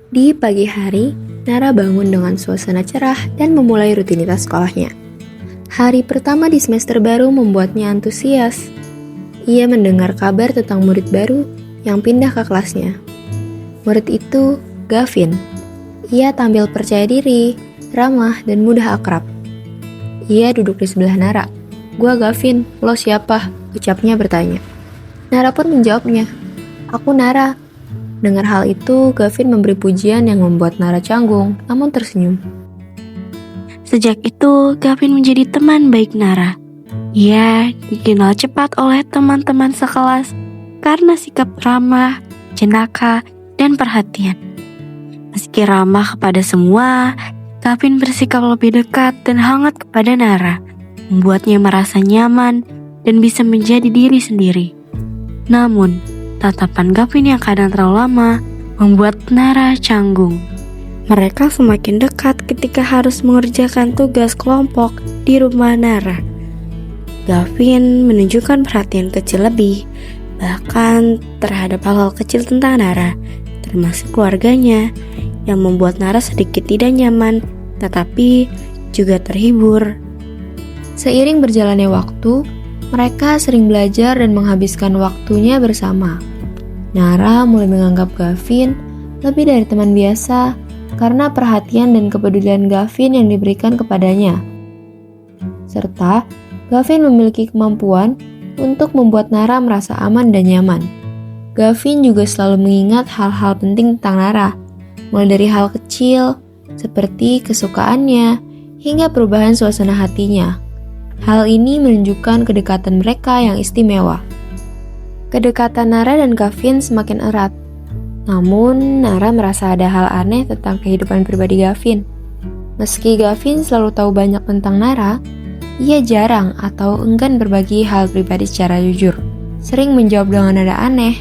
Di pagi hari, Nara bangun dengan suasana cerah dan memulai rutinitas sekolahnya. Hari pertama di semester baru membuatnya antusias. Ia mendengar kabar tentang murid baru yang pindah ke kelasnya. Murid itu Gavin. Ia tampil percaya diri, ramah, dan mudah akrab. Ia duduk di sebelah Nara. "Gua Gavin, lo siapa?" ucapnya bertanya. Nara pun menjawabnya, "Aku Nara." Dengar hal itu, Gavin memberi pujian yang membuat Nara canggung, namun tersenyum. Sejak itu, Gavin menjadi teman baik Nara. Ia dikenal cepat oleh teman-teman sekelas karena sikap ramah, jenaka, dan perhatian. Meski ramah kepada semua, Gavin bersikap lebih dekat dan hangat kepada Nara, membuatnya merasa nyaman dan bisa menjadi diri sendiri. Namun, tatapan Gavin yang kadang terlalu lama membuat Nara canggung. Mereka semakin dekat ketika harus mengerjakan tugas kelompok di rumah Nara. Gavin menunjukkan perhatian kecil lebih, bahkan terhadap hal-hal kecil tentang Nara, termasuk keluarganya, yang membuat Nara sedikit tidak nyaman, tetapi juga terhibur. Seiring berjalannya waktu, mereka sering belajar dan menghabiskan waktunya bersama. Nara mulai menganggap Gavin lebih dari teman biasa karena perhatian dan kepedulian Gavin yang diberikan kepadanya. Serta, Gavin memiliki kemampuan untuk membuat Nara merasa aman dan nyaman. Gavin juga selalu mengingat hal-hal penting tentang Nara, mulai dari hal kecil seperti kesukaannya hingga perubahan suasana hatinya. Hal ini menunjukkan kedekatan mereka yang istimewa. Kedekatan Nara dan Gavin semakin erat. Namun, Nara merasa ada hal aneh tentang kehidupan pribadi Gavin. Meski Gavin selalu tahu banyak tentang Nara, ia jarang atau enggan berbagi hal pribadi secara jujur. Sering menjawab dengan nada aneh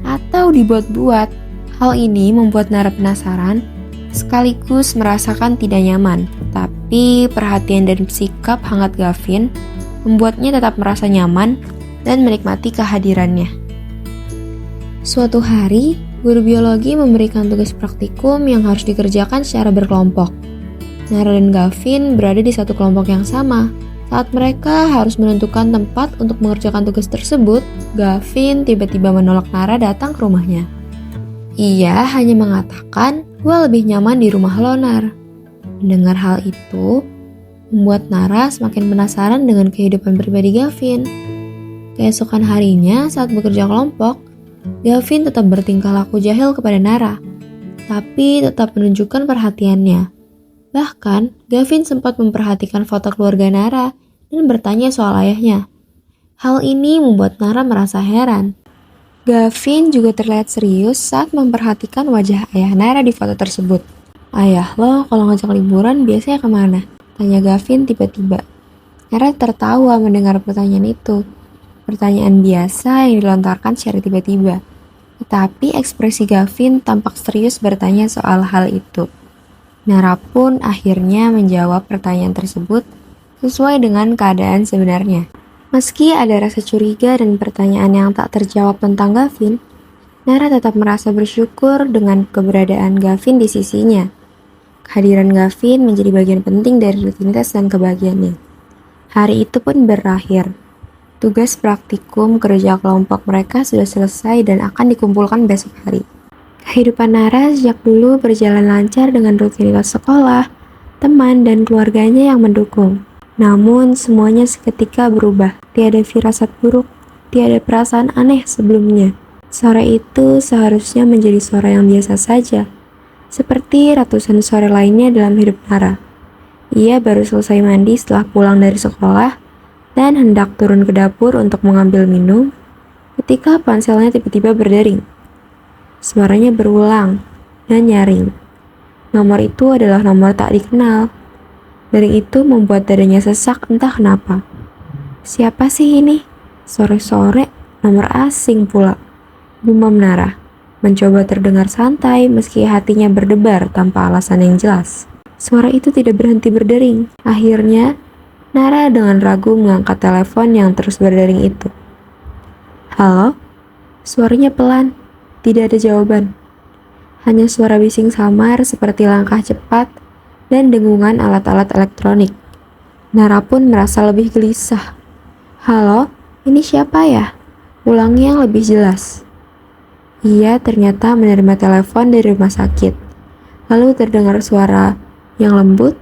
atau dibuat-buat. Hal ini membuat Nara penasaran, sekaligus merasakan tidak nyaman. Tapi perhatian dan sikap hangat Gavin membuatnya tetap merasa nyaman dan menikmati kehadirannya. Suatu hari, guru biologi memberikan tugas praktikum yang harus dikerjakan secara berkelompok. Nara dan Gavin berada di satu kelompok yang sama. Saat mereka harus menentukan tempat untuk mengerjakan tugas tersebut, Gavin tiba-tiba menolak Nara datang ke rumahnya. Ia hanya mengatakan, "Gua lebih nyaman di rumah lo, Nar." Mendengar hal itu, membuat Nara semakin penasaran dengan kehidupan pribadi Gavin. Keesokan harinya saat bekerja kelompok, Gavin tetap bertingkah laku jahil kepada Nara, tapi tetap menunjukkan perhatiannya. Bahkan, Gavin sempat memperhatikan foto keluarga Nara dan bertanya soal ayahnya. Hal ini membuat Nara merasa heran. Gavin juga terlihat serius saat memperhatikan wajah ayah Nara di foto tersebut. "Ayah lo kalau ngajak liburan biasanya kemana?" tanya Gavin tiba-tiba. Nara tertawa mendengar pertanyaan itu. Pertanyaan biasa yang dilontarkan secara tiba-tiba. Tetapi ekspresi Gavin tampak serius bertanya soal hal itu. Nara pun akhirnya menjawab pertanyaan tersebut sesuai dengan keadaan sebenarnya. Meski ada rasa curiga dan pertanyaan yang tak terjawab tentang Gavin, Nara tetap merasa bersyukur dengan keberadaan Gavin di sisinya. Kehadiran Gavin menjadi bagian penting dari rutinitas dan kebahagiaannya. Hari itu pun berakhir. Tugas praktikum kerja kelompok mereka sudah selesai dan akan dikumpulkan besok hari. Kehidupan Nara sejak dulu berjalan lancar dengan rutinitas sekolah, teman, dan keluarganya yang mendukung. Namun semuanya seketika berubah. Tiada firasat buruk, tiada perasaan aneh sebelumnya. Sore itu seharusnya menjadi sore yang biasa saja, seperti ratusan sore lainnya dalam hidup Nara. Ia baru selesai mandi setelah pulang dari sekolah dan hendak turun ke dapur untuk mengambil minum ketika ponselnya tiba-tiba berdering. Suaranya berulang dan nyaring. Nomor itu adalah nomor tak dikenal. Dering itu membuat dadanya sesak entah kenapa. Siapa sih ini? Sore-sore nomor asing pula. Gumam Nara, mencoba terdengar santai meski hatinya berdebar tanpa alasan yang jelas. Suara itu tidak berhenti berdering. Akhirnya, Nara dengan ragu mengangkat telepon yang terus berdering itu. "Halo?" Suaranya pelan, tidak ada jawaban. Hanya suara bising samar seperti langkah cepat dan dengungan alat-alat elektronik. Nara pun merasa lebih gelisah. Halo, ini siapa ya? Ulangi yang lebih jelas. Ia ternyata menerima telepon dari rumah sakit. Lalu terdengar suara yang lembut,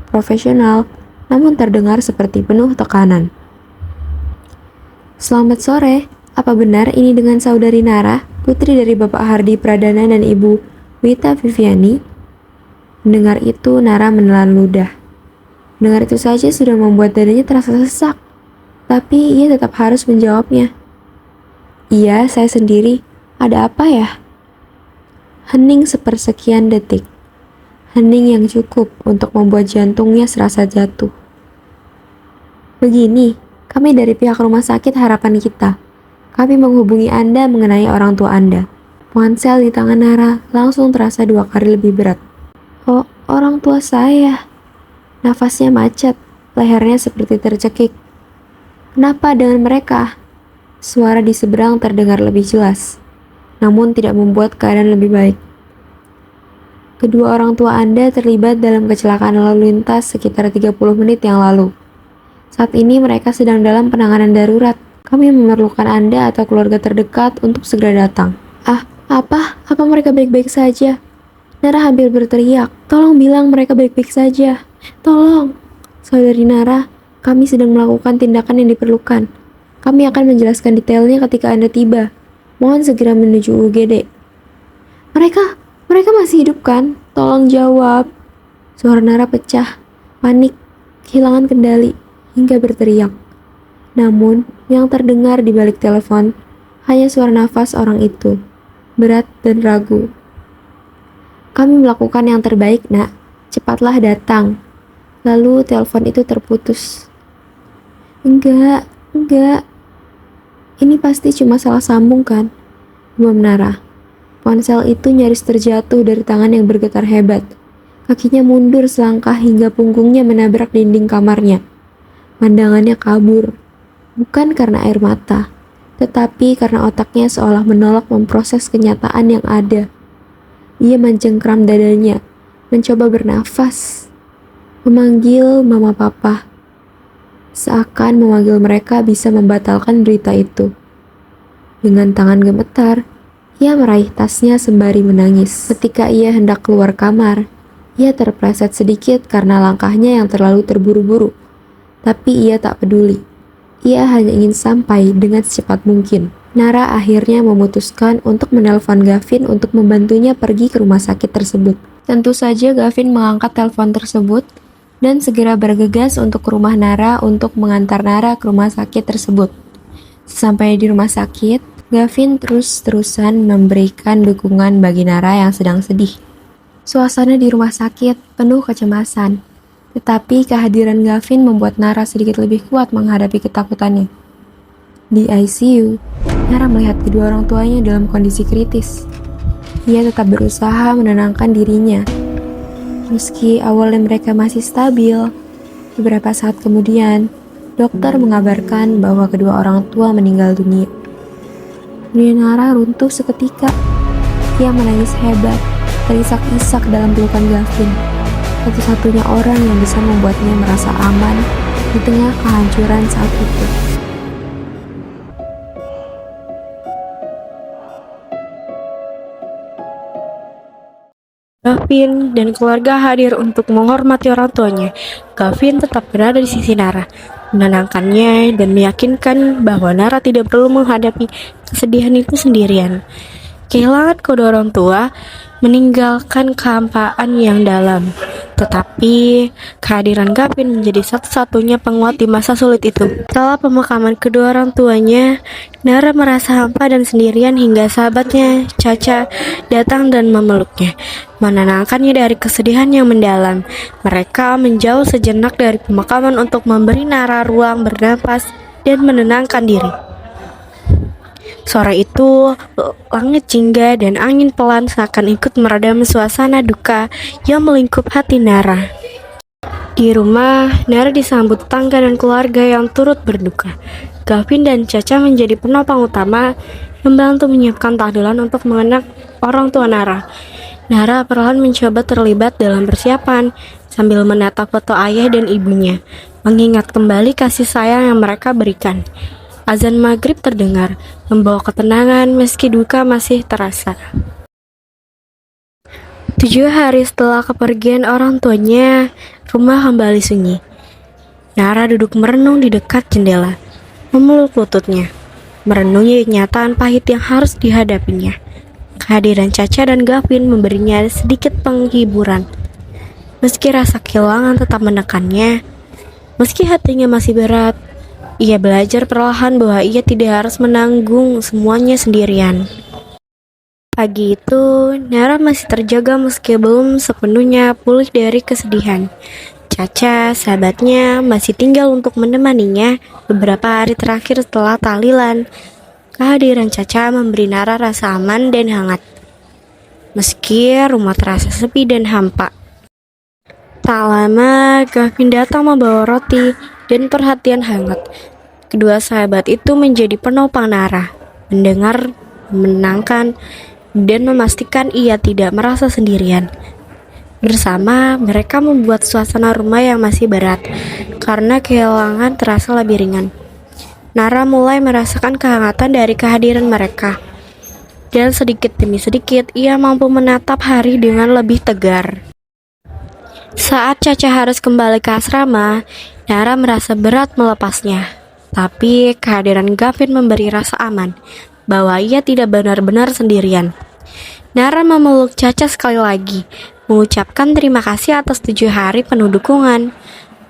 profesional, namun terdengar seperti penuh tekanan. Selamat sore, apa benar ini dengan saudari Nara, putri dari Bapak Hardi Pradana dan Ibu Wita Viviani? Mendengar itu, Nara menelan ludah. Mendengar itu saja sudah membuat dadanya terasa sesak, tapi ia tetap harus menjawabnya. Iya, saya sendiri. Ada apa ya? Hening sepersekian detik. Hening yang cukup untuk membuat jantungnya serasa jatuh. Begini, kami dari pihak rumah sakit Harapan Kita. Kami menghubungi Anda mengenai orang tua Anda. Ponsel di tangan Nara langsung terasa 2 kali lebih berat. Oh, orang tua saya. Nafasnya macet, lehernya seperti tercekik. Kenapa dengan mereka? Suara di seberang terdengar lebih jelas, namun tidak membuat keadaan lebih baik. Kedua orang tua Anda terlibat dalam kecelakaan lalu lintas sekitar 30 menit yang lalu. Saat ini mereka sedang dalam penanganan darurat. Kami memerlukan Anda atau keluarga terdekat untuk segera datang. Apa? Apa mereka baik-baik saja? Nara hampir berteriak. Tolong bilang mereka baik-baik saja. Tolong. Saudari Nara, kami sedang melakukan tindakan yang diperlukan. Kami akan menjelaskan detailnya ketika Anda tiba. Mohon segera menuju UGD. Mereka masih hidup kan? Tolong jawab. Suara Nara pecah, panik, kehilangan kendali, hingga berteriak. Namun, yang terdengar di balik telepon hanya suara nafas orang itu, berat dan ragu. Kami melakukan yang terbaik, Nak. Cepatlah datang. Lalu telepon itu terputus. Enggak. Ini pasti cuma salah sambung kan? Gumam Nara. Ponsel itu nyaris terjatuh dari tangan yang bergetar hebat. Kakinya mundur selangkah hingga punggungnya menabrak dinding kamarnya. Pandangannya kabur, bukan karena air mata, tetapi karena otaknya seolah menolak memproses kenyataan yang ada. Ia mencengkram dadanya, mencoba bernafas, memanggil mama papa. Seakan memanggil mereka bisa membatalkan berita itu. Dengan tangan gemetar, ia meraih tasnya sembari menangis. Ketika ia hendak keluar kamar, ia terpleset sedikit karena langkahnya yang terlalu terburu-buru. Tapi ia tak peduli. Ia hanya ingin sampai dengan secepat mungkin. Nara akhirnya memutuskan untuk menelpon Gavin untuk membantunya pergi ke rumah sakit tersebut. Tentu saja Gavin mengangkat telepon tersebut dan segera bergegas untuk ke rumah Nara untuk mengantar Nara ke rumah sakit tersebut. Sampai di rumah sakit, Gavin terus-terusan memberikan dukungan bagi Nara yang sedang sedih. Suasana di rumah sakit penuh kecemasan, tetapi kehadiran Gavin membuat Nara sedikit lebih kuat menghadapi ketakutannya. Di ICU, Nara melihat kedua orang tuanya dalam kondisi kritis. Ia tetap berusaha menenangkan dirinya. Meski awalnya mereka masih stabil, beberapa saat kemudian, dokter mengabarkan bahwa kedua orang tua meninggal dunia. Dunia Nara runtuh seketika. Ia menangis hebat, terisak-isak dalam pelukan Gavin. Satu-satunya orang yang bisa membuatnya merasa aman di tengah kehancuran saat itu. Gavin dan keluarga hadir untuk menghormati orang tuanya. Gavin tetap berada di sisi Nara, menenangkannya dan meyakinkan bahwa Nara tidak perlu menghadapi kesedihan itu sendirian. Kehilangan kedua orang tua meninggalkan kehampaan yang dalam, tetapi kehadiran Gavin menjadi satu-satunya penguat di masa sulit itu. Setelah pemakaman kedua orang tuanya, Nara merasa hampa dan sendirian hingga sahabatnya, Caca, datang dan memeluknya, menenangkannya dari kesedihan yang mendalam. Mereka menjauh sejenak dari pemakaman untuk memberi Nara ruang bernapas dan menenangkan diri. Sore itu, langit jingga dan angin pelan seakan ikut meredam suasana duka yang melingkup hati Nara. Di rumah, Nara disambut tetangga dan keluarga yang turut berduka. Gavin dan Caca menjadi penopang utama, membantu menyiapkan tahlilan untuk mengenang orang tua Nara. Nara perlahan mencoba terlibat dalam persiapan sambil menatap foto ayah dan ibunya, mengingat kembali kasih sayang yang mereka berikan. Azan maghrib terdengar, membawa ketenangan meski duka masih terasa. 7 hari setelah kepergian orang tuanya, rumah kembali sunyi. Nara duduk merenung di dekat jendela, memeluk lututnya, merenungi kenyataan pahit yang harus dihadapinya. Kehadiran Caca dan Gavin memberinya sedikit penghiburan. Meski rasa kehilangan tetap menekannya, meski hatinya masih berat, ia belajar perlahan bahwa ia tidak harus menanggung semuanya sendirian. Pagi itu, Nara masih terjaga meski belum sepenuhnya pulih dari kesedihan. Caca, sahabatnya, masih tinggal untuk menemaninya beberapa hari terakhir setelah tahlilan. Kehadiran Caca memberi Nara rasa aman dan hangat. Meski rumah terasa sepi dan hampa. Tak lama, Gavin datang membawa roti dan perhatian hangat. Kedua sahabat itu menjadi penopang Nara, mendengar, menenangkan, dan memastikan ia tidak merasa sendirian. Bersama, mereka membuat suasana rumah yang masih berat, karena kehilangan terasa lebih ringan. Nara mulai merasakan kehangatan dari kehadiran mereka. Dan sedikit demi sedikit, ia mampu menatap hari dengan lebih tegar. Saat Caca harus kembali ke asrama, Nara merasa berat melepasnya. Tapi kehadiran Gavin memberi rasa aman, bahwa ia tidak benar-benar sendirian. Nara memeluk Caca sekali lagi, mengucapkan terima kasih atas 7 hari penuh dukungan.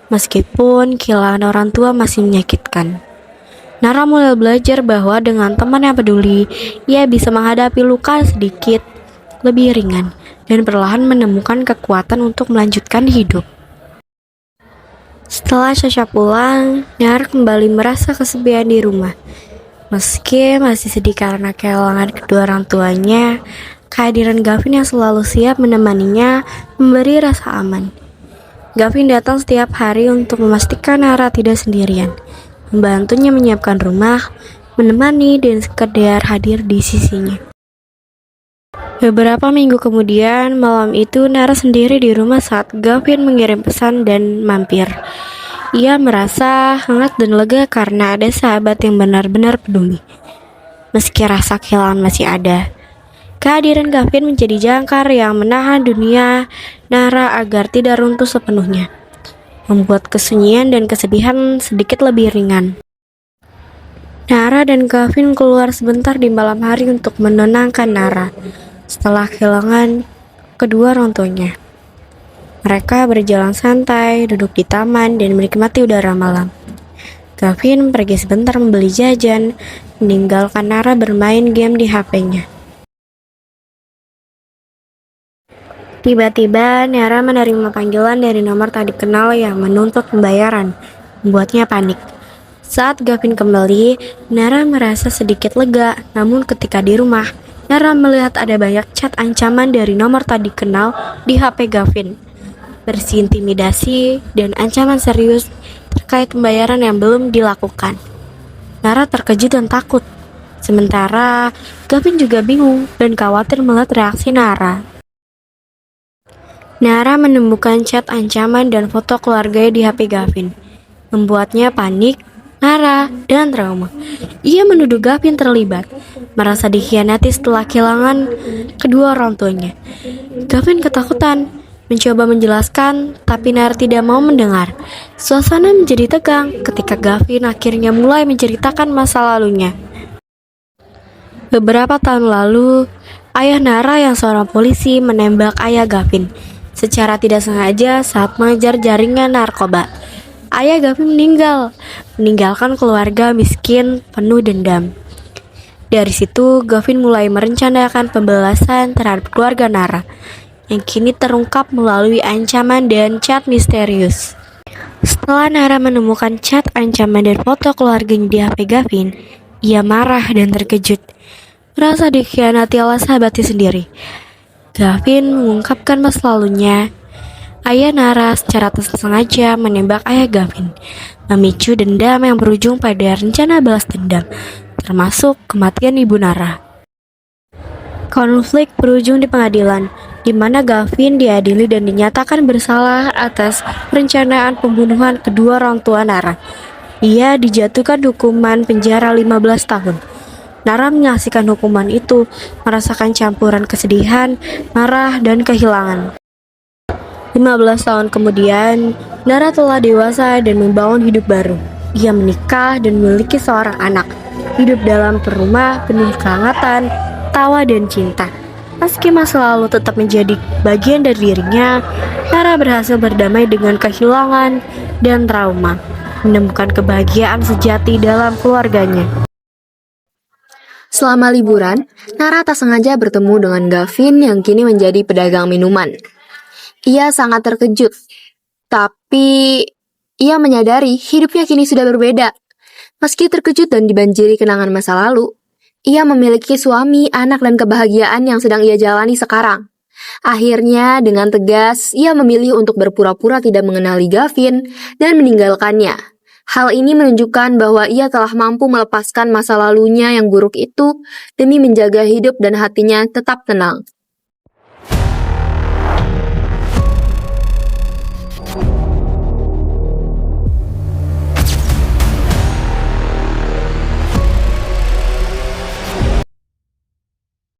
Meskipun kehilangan orang tua masih menyakitkan. Nara mulai belajar bahwa dengan teman yang peduli, ia bisa menghadapi luka sedikit lebih ringan dan perlahan menemukan kekuatan untuk melanjutkan hidup. Setelah Caca pulang, Nara kembali merasa kesepian di rumah. Meski masih sedih karena kehilangan kedua orang tuanya, kehadiran Gavin yang selalu siap menemaninya memberi rasa aman. Gavin datang setiap hari untuk memastikan Nara tidak sendirian, membantunya menyiapkan rumah, menemani, dan sekedar hadir di sisinya. Beberapa minggu kemudian, malam itu Nara sendiri di rumah saat Gavin mengirim pesan dan mampir. Ia merasa hangat dan lega karena ada sahabat yang benar-benar peduli. Meski rasa kehilangan masih ada, kehadiran Gavin menjadi jangkar yang menahan dunia Nara agar tidak runtuh sepenuhnya, membuat kesunyian dan kesedihan sedikit lebih ringan. Nara dan Gavin keluar sebentar di malam hari untuk menenangkan Nara setelah kehilangan kedua orang tuanya. Mereka berjalan santai, duduk di taman, dan menikmati udara malam. Gavin pergi sebentar membeli jajan, meninggalkan Nara bermain game di HP-nya. Tiba-tiba, Nara menerima panggilan dari nomor tak dikenal yang menuntut pembayaran, membuatnya panik. Saat Gavin kembali, Nara merasa sedikit lega, namun ketika di rumah, Nara melihat ada banyak chat ancaman dari nomor tak dikenal di HP Gavin. Berisi intimidasi dan ancaman serius terkait pembayaran yang belum dilakukan. Nara terkejut dan takut, sementara Gavin juga bingung dan khawatir melihat reaksi Nara. Nara menemukan chat ancaman dan foto keluarganya di HP Gavin, membuatnya panik, marah, dan trauma. Ia menuduh Gavin terlibat, merasa dikhianati setelah kehilangan kedua orang tuanya. Gavin ketakutan, mencoba menjelaskan, tapi Nara tidak mau mendengar. Suasana menjadi tegang ketika Gavin akhirnya mulai menceritakan masa lalunya. Beberapa tahun lalu, ayah Nara yang seorang polisi menembak ayah Gavin secara tidak sengaja saat mengejar jaringan narkoba. Ayah Gavin meninggal, meninggalkan keluarga miskin penuh dendam. Dari situ, Gavin mulai merencanakan pembalasan terhadap keluarga Nara, yang kini terungkap melalui ancaman dan chat misterius. Setelah Nara menemukan chat ancaman dan foto keluarganya di HP Gavin, ia marah dan terkejut, merasa dikhianati oleh sahabatnya sendiri. Gavin mengungkapkan masa lalunya. Ayah Nara secara tak sengaja menembak ayah Gavin, memicu dendam yang berujung pada rencana balas dendam, termasuk kematian ibu Nara. Konflik berujung di pengadilan, di mana Gavin diadili dan dinyatakan bersalah atas perencanaan pembunuhan kedua orang tua Nara. Ia dijatuhkan hukuman penjara 15 tahun. Nara menyaksikan hukuman itu, merasakan campuran kesedihan, marah, dan kehilangan. 15 tahun kemudian, Nara telah dewasa dan membangun hidup baru. Ia menikah dan memiliki seorang anak, hidup dalam rumah penuh kehangatan, tawa, dan cinta. Meski masa lalu tetap menjadi bagian dari dirinya, Nara berhasil berdamai dengan kehilangan dan trauma, menemukan kebahagiaan sejati dalam keluarganya. Selama liburan, Nara tak sengaja bertemu dengan Gavin yang kini menjadi pedagang minuman. Ia sangat terkejut, tapi ia menyadari hidupnya kini sudah berbeda. Meski terkejut dan dibanjiri kenangan masa lalu, ia memiliki suami, anak, dan kebahagiaan yang sedang ia jalani sekarang. Akhirnya, dengan tegas, ia memilih untuk berpura-pura tidak mengenali Gavin dan meninggalkannya. Hal ini menunjukkan bahwa ia telah mampu melepaskan masa lalunya yang buruk itu demi menjaga hidup dan hatinya tetap tenang.